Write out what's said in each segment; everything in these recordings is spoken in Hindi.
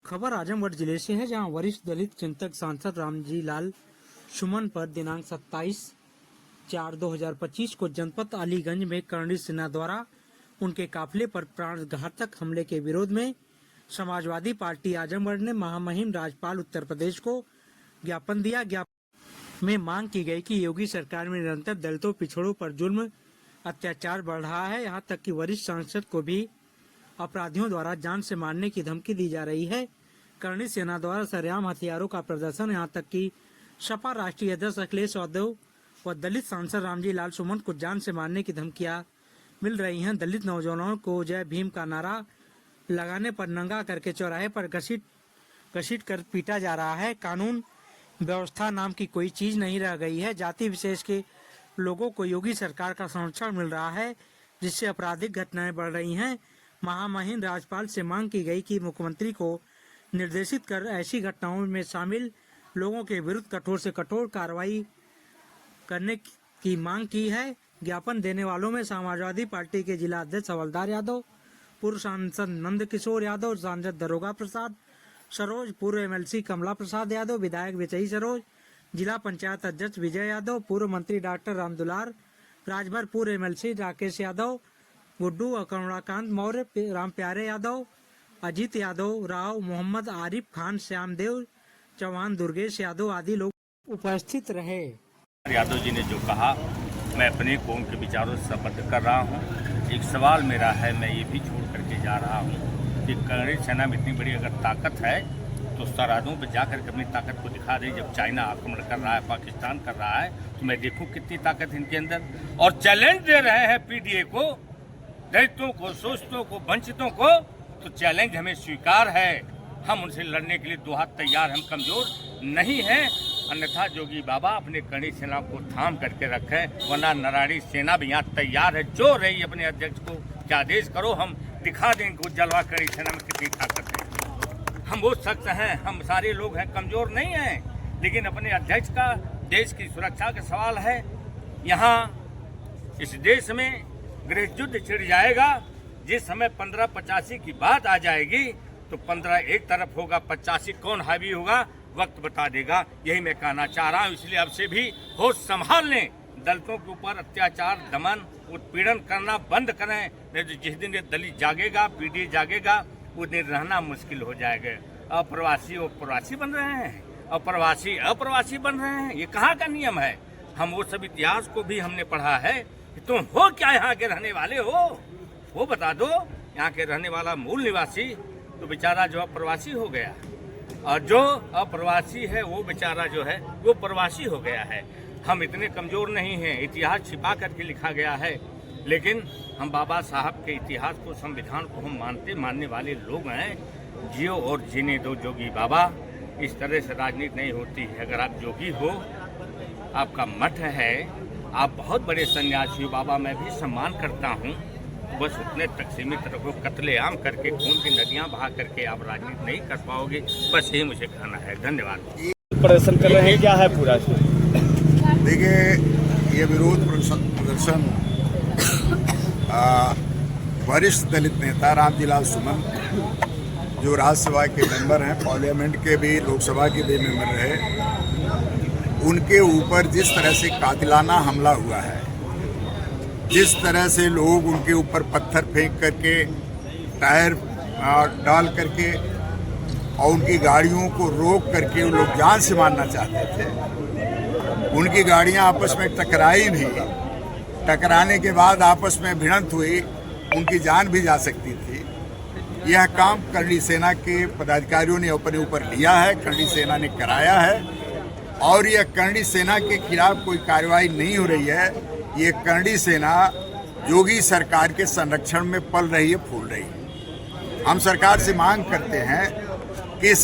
खबर आजमगढ़ जिले से है, जहां वरिष्ठ दलित चिंतक सांसद रामजी लाल सुमन पर दिनांक 27/4/2025 को जनपद अलीगंज में करणी सेना द्वारा उनके काफिले पर प्राणघातक हमले के विरोध में समाजवादी पार्टी आजमगढ़ ने महामहिम राज्यपाल उत्तर प्रदेश को ज्ञापन दिया। ज्ञापन में मांग की गई कि योगी सरकार में निरंतर दलितों पिछड़ों पर जुल्म अत्याचार बढ़ रहा है। यहाँ तक कि वरिष्ठ सांसद को भी अपराधियों द्वारा जान से मारने की धमकी दी जा रही है। करणी सेना द्वारा सरेआम हथियारों का प्रदर्शन, यहाँ तक कि सपा राष्ट्रीय अध्यक्ष अखिलेश यादव व दलित सांसद रामजी लाल सुमन को जान से मारने की धमकियां मिल रही हैं। दलित नौजवानों को जय भीम का नारा लगाने पर नंगा करके चौराहे पर घसीट कर पीटा जा रहा है। कानून व्यवस्था नाम की कोई चीज नहीं रह गई है। जाति विशेष के लोगों को योगी सरकार का संरक्षण मिल रहा है, जिससे आपराधिक घटनाएं बढ़ रही हैं। महामहिम राज्यपाल से मांग की गई कि मुख्यमंत्री को निर्देशित कर ऐसी घटनाओं में शामिल लोगों के विरुद्ध कठोर से कठोर कार्रवाई करने की मांग की है। ज्ञापन देने वालों में समाजवादी पार्टी के जिला अध्यक्ष हवलदार यादव, पूर्व सांसद नंद किशोर यादव, सांसद दरोगा प्रसाद सरोज, पूर्व एमएलसी कमला प्रसाद यादव, विधायक विजयी सरोज, जिला पंचायत अध्यक्ष विजय यादव, पूर्व मंत्री डॉक्टर रामदुलार राजभर, पूर्व एमएलसी राकेश यादव, गुड्डू करुणाकांत मौर्य, राम प्यारे यादव, अजीत यादव, राव मोहम्मद आरिफ खान, श्यामदेव चौहान, दुर्गेश यादव आदि लोग उपस्थित रहे। यादव जी ने जो कहा, मैं अपने कौम के विचारों से संबद्ध कर रहा हूँ। एक सवाल मेरा है, मैं ये भी छोड़ करके जा रहा हूँ कि करणी सेना में इतनी बड़ी अगर ताकत है तो सरहदों पर जाकर के अपनी ताकत को दिखा दे। जब चाइना आक्रमण कर रहा है, पाकिस्तान कर रहा है, तो मैं देखूँ कितनी ताकत इनके अंदर। और चैलेंज दे रहे हैं पीडीए को, दलितों को, शोषितों को, वंचितों को, तो चैलेंज हमें स्वीकार है। हम उनसे लड़ने के लिए दो हाथ तैयार, हम कमजोर नहीं हैं। अन्यथा जोगी बाबा अपने करणी सेना को थाम करके रखें, वरना नारायणी सेना भी यहाँ तैयार है। जो रही अपने अध्यक्ष को क्या आदेश करो, हम दिखा दें इनको जलवा करणी सेना में कितनी ताकत है। हम वो शख्स हैं, हम सारे लोग हैं, कमजोर नहीं हैं, लेकिन अपने अध्यक्ष का देश की सुरक्षा का सवाल है। यहाँ इस देश में गृह युद्ध छिड़ जाएगा। जिस समय 1585 की बात आ जाएगी तो 15 एक तरफ होगा, 85 कौन हावी होगा वक्त बता देगा। यही मैं कहना चाह रहा हूँ। इसलिए अब से भी होश संभाल लें, दलितों के ऊपर अत्याचार, दमन, उत्पीड़न करना बंद करें। नहीं तो जिस दिन ये दलित जागेगा, पीढ़ी जागेगा, उस दिन रहना मुश्किल हो जाएगा। अप्रवासी अप्रवासी बन रहे हैं, अप्रवासी अप्रवासी बन रहे हैं। ये कहाँ का नियम है? हम वो सब इतिहास को भी हमने पढ़ा है। तुम हो क्या, यहाँ के रहने वाले हो वो बता दो। यहाँ के रहने वाला मूल निवासी तो बेचारा जो अप्रवासी हो गया, और जो अप्रवासी है वो बेचारा जो है वो प्रवासी हो गया है। हम इतने कमजोर नहीं हैं, इतिहास छिपा करके लिखा गया है, लेकिन हम बाबा साहब के इतिहास को, संविधान को हम मानने वाले लोग हैं। जियो और जीने दो जोगी बाबा। इस तरह से राजनीति नहीं होती है। अगर आप जोगी हो, आपका मठ है, आप बहुत बड़े सन्यासी हो, बाबा मैं भी सम्मान करता हूँ, बस उतने तक सीमित रखो। कत्लेआम करके, खून की नदियाँ बहा करके आप राजनीति नहीं कर पाओगे। बस यही मुझे कहना है। धन्यवाद। प्रदर्शन कर रहे हैं, क्या है पूरा? देखिए, ये विरोध प्रदर्शन वरिष्ठ दलित नेता रामजी लाल सुमन, जो राज्यसभा के मेंबर हैं, पार्लियामेंट के भी, लोकसभा के भी मेंबर रहे, उनके ऊपर जिस तरह से कातिलाना हमला हुआ है, जिस तरह से लोग उनके ऊपर पत्थर फेंक करके, टायर डाल करके और उनकी गाड़ियों को रोक करके वो लोग जान से मारना चाहते थे। उनकी गाड़ियां आपस में टकराई नहीं, टकराने के बाद आपस में भिड़ंत हुई, उनकी जान भी जा सकती थी। यह काम करणी सेना के पदाधिकारियों ने अपने ऊपर लिया है, करणी सेना ने कराया है। और यह करणी सेना के खिलाफ कोई कार्रवाई नहीं हो रही है। ये करणी सेना योगी सरकार के संरक्षण में पल रही है, फूल रही है। हम सरकार से मांग करते हैं कि इस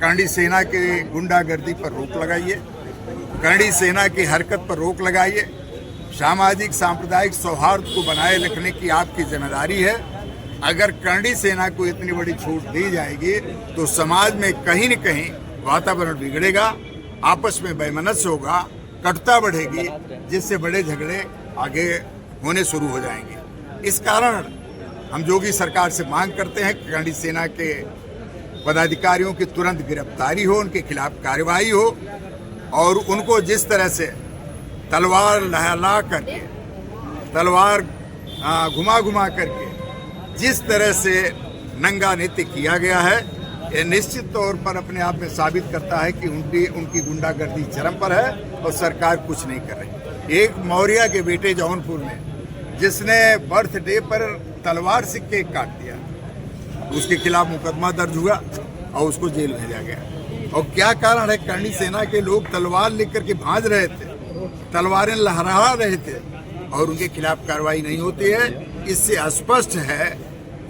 करणी सेना के गुंडागर्दी पर रोक लगाइए, करणी सेना की हरकत पर रोक लगाइए। सामाजिक सांप्रदायिक सौहार्द को बनाए रखने की आपकी जिम्मेदारी है। अगर करणी सेना को इतनी बड़ी छूट दी जाएगी तो समाज में कहीं न कहीं वातावरण बिगड़ेगा, आपस में वैमनस्य होगा, कटुता बढ़ेगी, जिससे बड़े झगड़े आगे होने शुरू हो जाएंगे। इस कारण हम योगी सरकार से मांग करते हैं कि करणी सेना के पदाधिकारियों की तुरंत गिरफ्तारी हो, उनके खिलाफ कार्रवाई हो और उनको जिस तरह से तलवार लहला करके, तलवार घुमा घुमा करके जिस तरह से नंगा नृत्य किया गया है, ये निश्चित तौर पर अपने आप में साबित करता है कि उनकी गुंडागर्दी चरम पर है और सरकार कुछ नहीं कर रही। एक मौर्य के बेटे जौनपुर में जिसने बर्थडे पर तलवार से केक काट दिया, उसके खिलाफ मुकदमा दर्ज हुआ और उसको जेल भेजा गया। और क्या कारण है? करणी सेना के लोग तलवार लेकर के भाज रहे थे, तलवारें लहरा रहे थे और उनके खिलाफ कार्रवाई नहीं होती है। इससे स्पष्ट है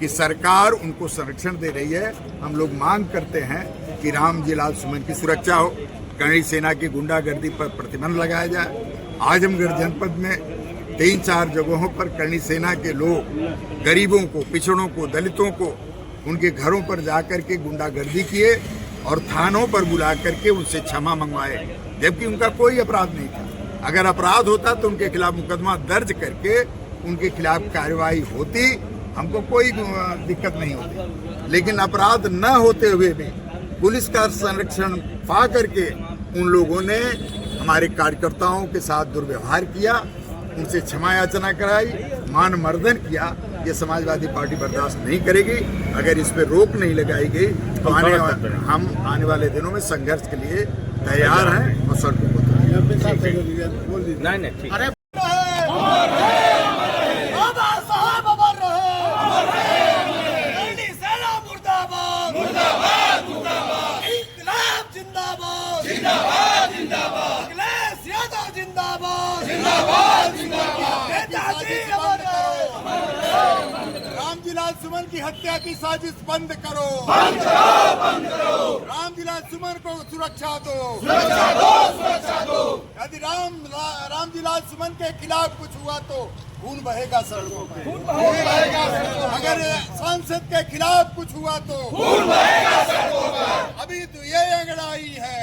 कि सरकार उनको संरक्षण दे रही है। हम लोग मांग करते हैं कि रामजी लाल सुमन की सुरक्षा हो, करणी सेना की गुंडागर्दी पर प्रतिबंध लगाया जाए। आजमगढ़ जनपद में 3-4 जगहों पर करणी सेना के लोग गरीबों को, पिछड़ों को, दलितों को उनके घरों पर जाकर के गुंडागर्दी किए और थानों पर बुला करके उनसे क्षमा मंगवाए, जबकि उनका कोई अपराध नहीं था। अगर अपराध होता तो उनके खिलाफ मुकदमा दर्ज करके उनके खिलाफ कार्रवाई होती, हमको कोई दिक्कत नहीं होती। लेकिन अपराध न होते हुए भी पुलिस का संरक्षण पा करके उन लोगों ने हमारे कार्यकर्ताओं के साथ दुर्व्यवहार किया, उनसे क्षमा याचना कराई, मान मर्दन किया। ये समाजवादी पार्टी बर्दाश्त नहीं करेगी। अगर इस पर रोक नहीं लगाई गई तो हम आने वाले दिनों में संघर्ष के लिए तैयार हैं और सड़कों को नहीं ठीक। रामजी लाल सुमन की हत्या की साजिश बंद करो, रामजी लाल सुमन को सुरक्षा दो, यदि रामजी लाल सुमन के खिलाफ कुछ हुआ तो खून बहेगा सड़कों पर। अगर सांसद के खिलाफ कुछ हुआ तो खून बहेगा सड़कों पर। अभी तो ये अंगड़ाई है,